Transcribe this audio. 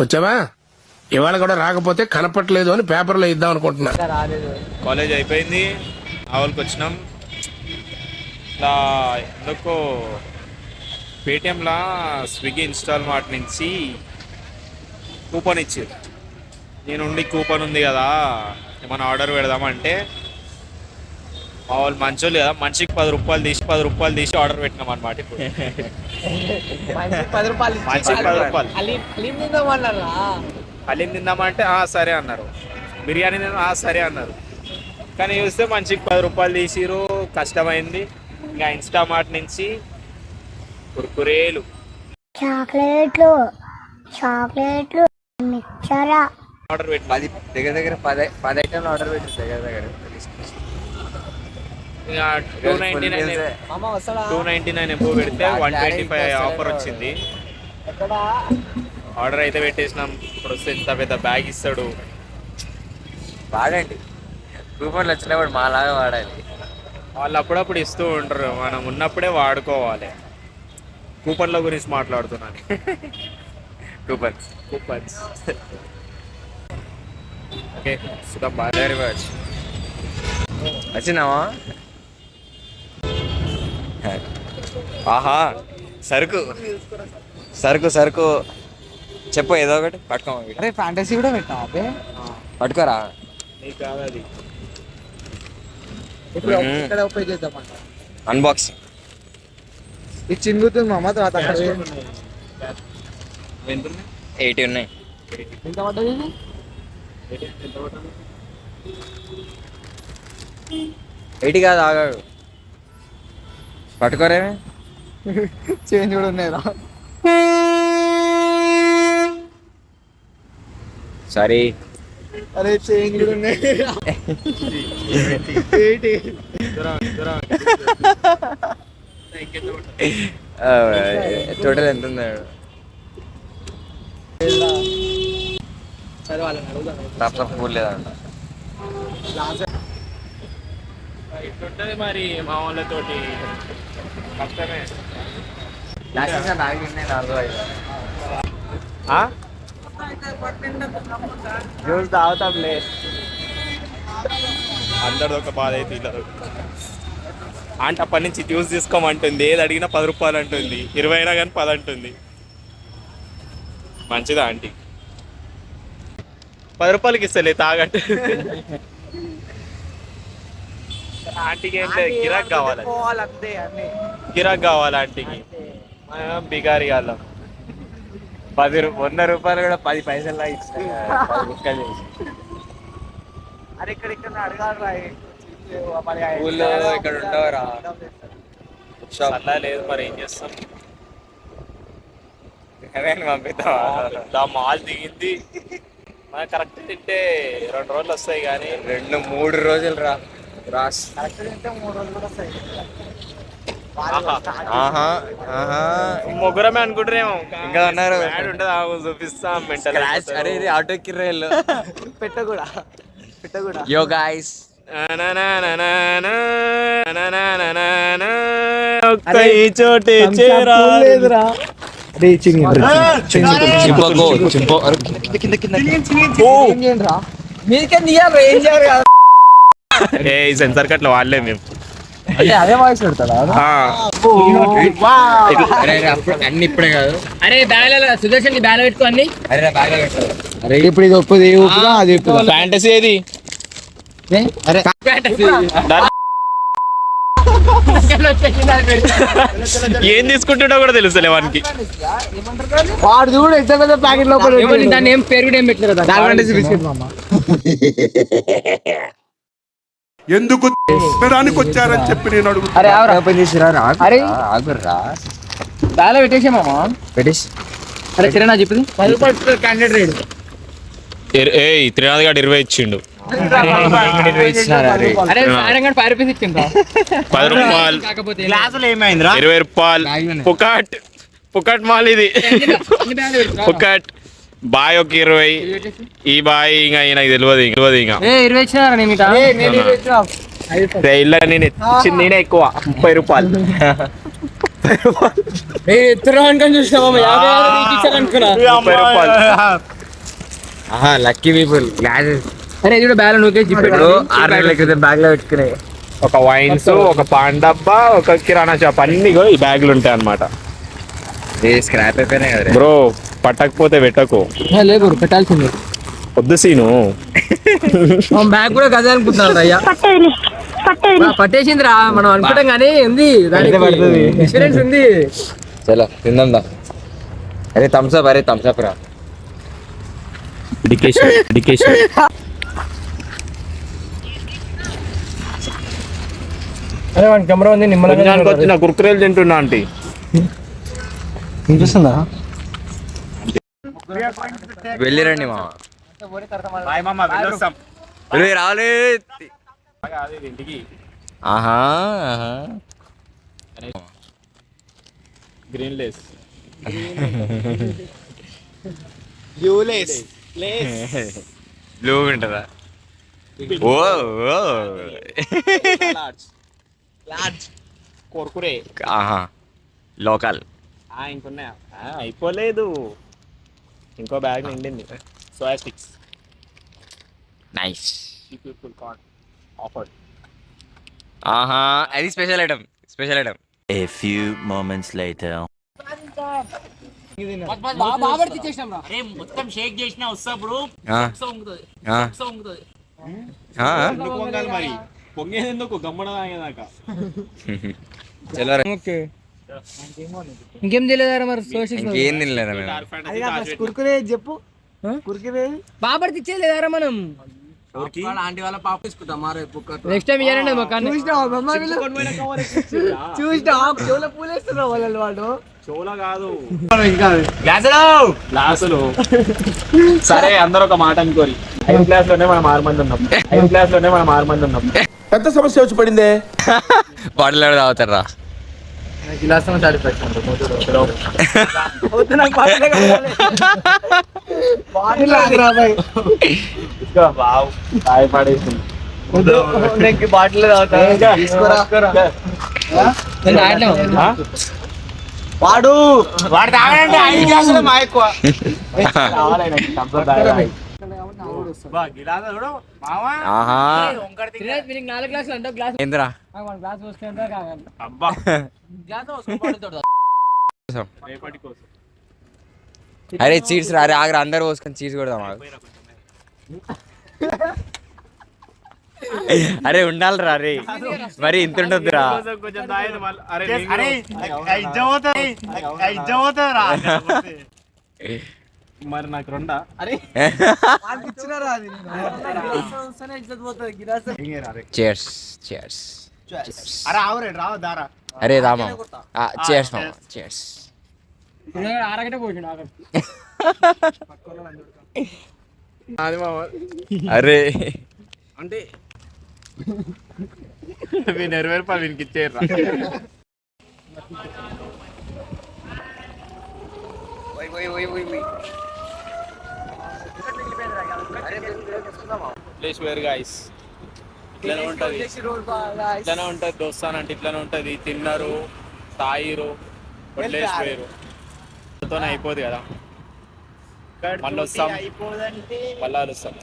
వచ్చావా? ఇవాళ కూడా రాకపోతే కనపట్లేదు అని పేపర్లో ఇద్దాం అనుకుంటున్నా. కాలేజ్ అయిపోయింది, ఆవులకి వచ్చినాం. ఇట్లా ఎందుకో పేటిఎంలా స్విగ్గీ ఇన్స్టాల్ మార్ట్ నుంచి కూపన్ ఇచ్చారు. నేనుండి కూపన్ ఉంది కదా ఏమైనా ఆర్డర్ పెడదామంటే మా వాళ్ళు మంచోళ్ళు కదా, మనిషికి 10 రూపాయలు తీసి ఆర్డర్ పెట్టినాం అనమాట. ఇప్పుడు మనిషికి 10 రూపాయలు హలీం తిందామంటే సరే అన్నారు, బిర్యానీ తిందా సరే అన్నారు. కానీ చూస్తే మనిషికి 10 రూపాయలు తీసిరు. కష్టమైంది. ఇంకా ఇన్స్టామార్ట్ నుంచి కుర్కురేలు, చాక్లెట్లు మిక్చరా ఆర్డర్ పెట్టి దగ్గర 10 ఐటెంలు ఆర్డర్ పెట్టి దగ్గర 299 ఎబో పెడితే 125 ఆఫర్ వచ్చింది. ఆర్డర్ అయితే పెట్టేసినాం. ఇప్పుడు వస్తే ఇంత పెద్ద బ్యాగ్ ఇస్తాడు. వాడండి, కూపన్లు వచ్చినప్పుడు మాలాగా వాడాలి. వాళ్ళు అప్పుడప్పుడు ఇస్తూ ఉంటారు, మనం ఉన్నప్పుడే వాడుకోవాలి. కూపన్ల గురించి మాట్లాడుతున్నాను. Coupons okay Sudha very much. వచ్చినావా? ఆహా, సరుకు చెప్పు ఏదో ఒకటి పట్టుకోమా. అరే ఫ్యాంటసీ కూడా పెట్టాం అబ్బే, పట్టుకోరా. నీకు కాదు అది. ఇప్పుడు ఇక్కడ ఓపెన్ చేద్దామంట. అన్బాక్సింగ్ ఇది చింగుతుంది మామ. తర్వాత అక్కడ 80 ఉన్నాయి. ఎంత పడ్డది? 80 కాదు, ఆగాడు. పట్టుకోరేమే, చేంజ్ కూడా ఉన్నాయిరా. సారీ. అరే చేంజ్ కూడా ఉన్నాయి. టోటల్ ఎంత ఉంది? సరే వాళ్ళని అడుగుదాం. తప్ప కూడలేదంట. ఇట్లుంటది మరి మా వాళ్ళతోటి, కష్టమే. జ్యూస్ తాగుతాంలే. అందరిది ఒక బాధ అయితే ఇలా ఆంటీ అప్పటి నుంచి జ్యూస్ తీసుకోమంటుంది. ఏది అడిగినా 10 రూపాయలు అంటుంది, 20 అయినా కానీ 10 అంటుంది. మంచిదా ఆంటీ? 10 రూపాయలకి ఇస్తలే తాగంటే. ఆంటీకి ఏం లేదు, గిరాక్ కావాలి. గిరాక్ కావాలి ఆంటీకి. బిగారి వాళ్ళం 100 రూపాయలు కూడా 10 పైసలు ఇస్తాను. అరే ఇక్కడ అడగాలి. ఊళ్ళో ఇక్కడ ఉండవరా? అలా లేదు మరి ఏం చేస్తాం. పంపిద్దాం. మాల్ దిగింది. మన కరెక్ట్ తింటే 2 రోజులు వస్తాయి కానీ 2-3 రోజులు రాస్. కరెక్ట్ తింటే 3 రోజులు కూడా వస్తాయి. ముగ్గురమే అనుకుంటారేమో, ఇంకా ఉన్నారు. ఉండదు, చూపిస్తాం. అరే ఇది ఆటో కిర్రేళ్ళు. పెట్ట కూడా యో గాయ్స్, చోటే చేరా లేదురా. రీచింగ్ మీకే తీయాలి, ఏం చేయాలి కదా. సెన్సార్ కట్ల వాళ్ళే మేము. అదే వాయిస్ పెడతారా? అన్ని ఇప్పుడే కాదు. అరే బ్యాగ్ సుదర్శన్ బ్యాగ్ పెట్టుకో అన్ని. అరే బ్యాగ్ పెట్టారు. అరే ఇప్పుడు ఇది ఒప్పుది ఊపుదా, అది ఫ్యాంటసీ ఏది? అరే ఏం తీసుకుంటుండో కూడా తెలుసులే వానికి. వాడు చూడు ఎంత పెద్ద ప్యాకెట్ లోపల. దాన్ని ఏం పేరు కూడా ఏం పెట్టినారు. బిస్కెట్ మామ. ఎందుకు తినడానికి వచ్చారని చెప్పి నేను అడుగు. అరే ఓపెన్ చేసిరా? అరే ఆగుర్రా, బ్యాగ్ పెట్టేసామా పెట్టేసి. అరే కిరణ్ చెప్పింది 10 రూపాయలు క్యాండిడేట్ రేట్. త్రినాథ్ గారు 20 ఇచ్చిండు. అరే సారంగా 5 రూపీస్ ఇచ్చిండ్రా. 10 రూపాయలు కాకపోతే 20 రూపాయలు పుకట్ మాల్ ఇది. పుకట్ బాయ్ ఒక 20. ఈ బాయ్ ఇంకా నాకు తెలియదు ఇంకా 20 ఇచ్చినారా నేను ఇల్ల నేను ఇచ్చింది నేనే ఎక్కువ 30 రూపాయలు. ఎత్తురా అనుకొని చూసినా 50 ఇచ్చారు అనుకున్నా. 30 రూపాయలు. ఆహా లక్కీ పీపుల్ గ్లాసెస్ అరే ఇది కూడా బ్యాలెన్స్ ఓకే ఇప్పుడు 6 నెలల క్రితం బ్యాగ్ లో పెట్టుకునే ఒక వైన్స్, ఒక పాన్ డబ్బా, ఒక కిరాణా షాప్ అన్ని ఈ బ్యాగులు ఉంటాయి అన్నమాట. స్క్రాప్ అయిపోయినాయి కదా బ్రో పట్టకపోతే పెట్టకు, లేదు పెట్టాల్సిందే. వద్దు సీను. బ్యాగ్ కూడా గదే అనుకుంటున్నాడు అయ్యా. పట్టేసిందిరా మనం అనుకుంటాం కానీ ఉంది దానికి ఎక్స్పీరియన్స్ ఉంది. చలో తిందాం దా. అరే థమ్స్అప్, అరే థమ్స్అప్ రా. ఎడ్యుకేషన్ అరే వాడి కెమెరా ఉంది నిమ్మలంగా వచ్చిన కుర్కురేలు తింటున్నా ఆంటీ. వినిపిస్తుందా? వెళ్ళిరండి మామ. రావాలి. ఇంటికి ఆహా గ్రీన్ లేస్ బ్లూ ఉంటుందా? ఓ కుర్కురే. ఆహా లోకల్. ఇంకున్నాయా? అయిపోలేదు, ఇంకో బ్యాగ్ నిండింది. Soya sticks nice. ఆఫర్. ఆహా అది special item, special item. A few moments later. బాబర్ తీసేసినాం రా. మొత్తం షేక్ చేసినా వస్తాప్పుడు మరి పొంగేది ఎందుకు గమ్మడ తాగేదాకా. ఓకే ఇంకేం తెలియదారా మరి సోషల్ ఇంకేం తినలేదా మేము? కుర్కురే చెప్పు. కుర్కురే బాబర్ తెచ్చేలేదారా మనం. ఆంటీ వాళ్ళ పాప తీసుకుంటాం నెక్స్ట్ టైం ఇయ్యారండి చూసినా చెవులో పూలేస్తున్నావు వాళ్ళు వాళ్ళు. చోలా కాదు గ్లాసులు. సరే అందరూ ఒక మాట అనుకోరి. 5th క్లాస్ లోనే మనం 6 మంది ఉన్నాం. పెద్ద సమస్య వచ్చి పడిందే. బాటిల్ తాగుతారా? బాటిల్ వాడు తాగడంటే 5 గ్లాసులు మా ఎక్కువ. ఆహా 4 గ్లాసులు అంటే గ్లాస్ ఏంద్రా? గ్లాస్ పోసుకుంటా కావాలి. అబ్బా అరే చీట్స్ రా, అరే ఆగ్రా అందరు పోసుకొని చీట్స్ కొడదాం. అరే ఉండాలిరా, అరే మరి ఇంత ఉంటుందిరా. కొంచెం తాగేది మళ్ళీ. మరి నాకు రెండా? Chairs chairs. అరే రామా చేర్స్ మామ చేర్స్. ఆరగంట పోయిండు అరే అంటే వీని 20 రూపాయలు వీనికి ఇచ్చేయరా. Place where guys. ఇట్లానే ఉంటది దోస్తాన్ అంటే ఇట్లానే ఉంటది. తిన్నారు, తాయిరు, ప్లేస్ వేరు అయిపోదు కదా. మళ్ళీ వస్తాం, మళ్ళీ వస్తాం.